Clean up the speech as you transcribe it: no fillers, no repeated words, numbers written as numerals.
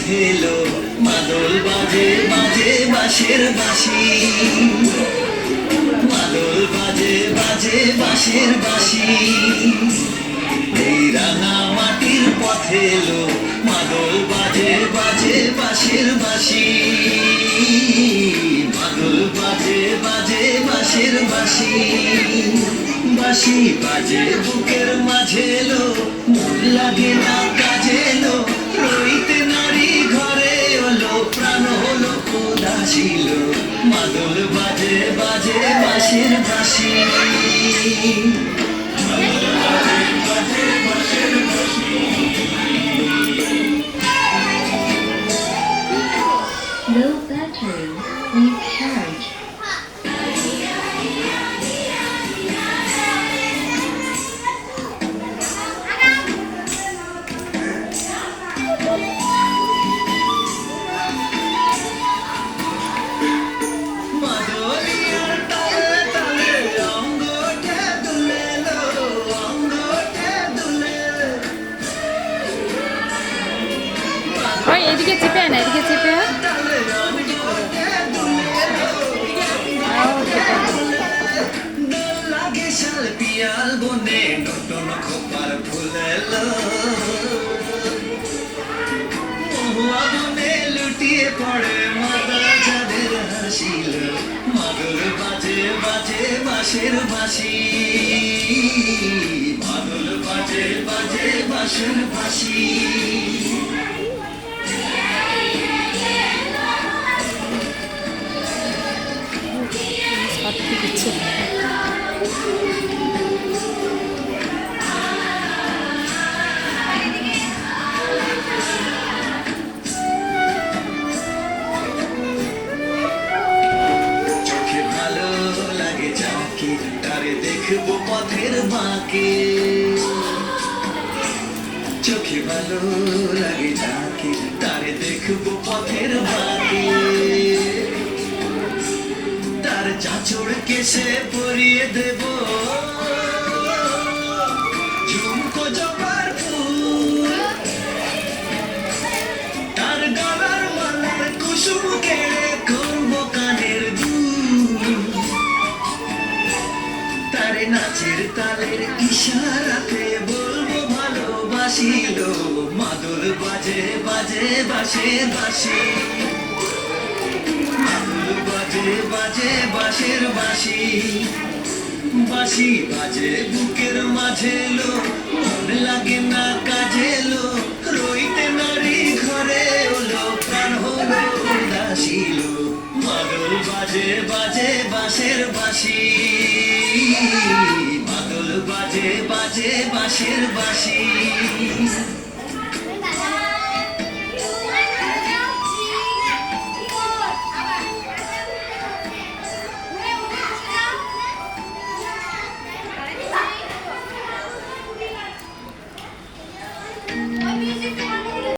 পথে এলো মাদল বাজে বাজে বাঁশের বাঁশি মাদল বাজে বাজে বাঁশের বাঁশি এই রাঙা মাটির পথে এলো মাদল বাজে বাজে বাঁশের বাঁশি মাদল বাজে বাজে বাঁশের বাঁশি বাঁশি বাজে বুকের মাঝে এলো মন লাগে না কাজে এলো রইতে নারী ঘরে হলো প্রাণ হলো উদাসীল মাদল বাজে বাজে বাঁশের বাঁশি Low battery, please charge. মাদলিয়ার তালে তালে অঙ্গটা দুলেলো অঙ্গটা দুলে ওই এদিকে চেপে আয় না, এদিকে চেপে আয়। তালে অঙ্গটা দুলেলো দোল লাগে শাল পিয়াল বনে নতুন খোপার ফুলেলো মহুয়া বনে লুটিয়ে পড়ে মাতা চাঁদের হাসিল মাদল বাজে বাজে বাঁশের বাঁশি মাদল বাজে বাজে বাঁশের বাঁশি সত্যি দিচ্ছে। চোখে ভালো লাগে যাকে তারে দেখবো পথের বাঁকে চোখে ভালো লাগে যাকে তারে দেখবো পথের বাঁকে তার চাঁচড় কেসে পরিয়ে দেব ঝুমকো জবার ফুল তার গলার মালার কুসুম কেড়ে করবো কানের দুল তারে নাচের তালের ইশারাতে বলবো ভালোবাসিল মাদল বাজে বাজে বাঁশের বাঁশি মাদল বাজে বাজে বাঁশের বাঁশি বাঁশি বাজে বুকের মাঝে এলো মন লাগে না কাজে এলো রইতে নারী ঘরে হলো প্রাণ হলো উদাসীল মাদল বাজে বাজে বাঁশের বাঁশি মাদল বাজে বাজে বাঁশের বাঁশি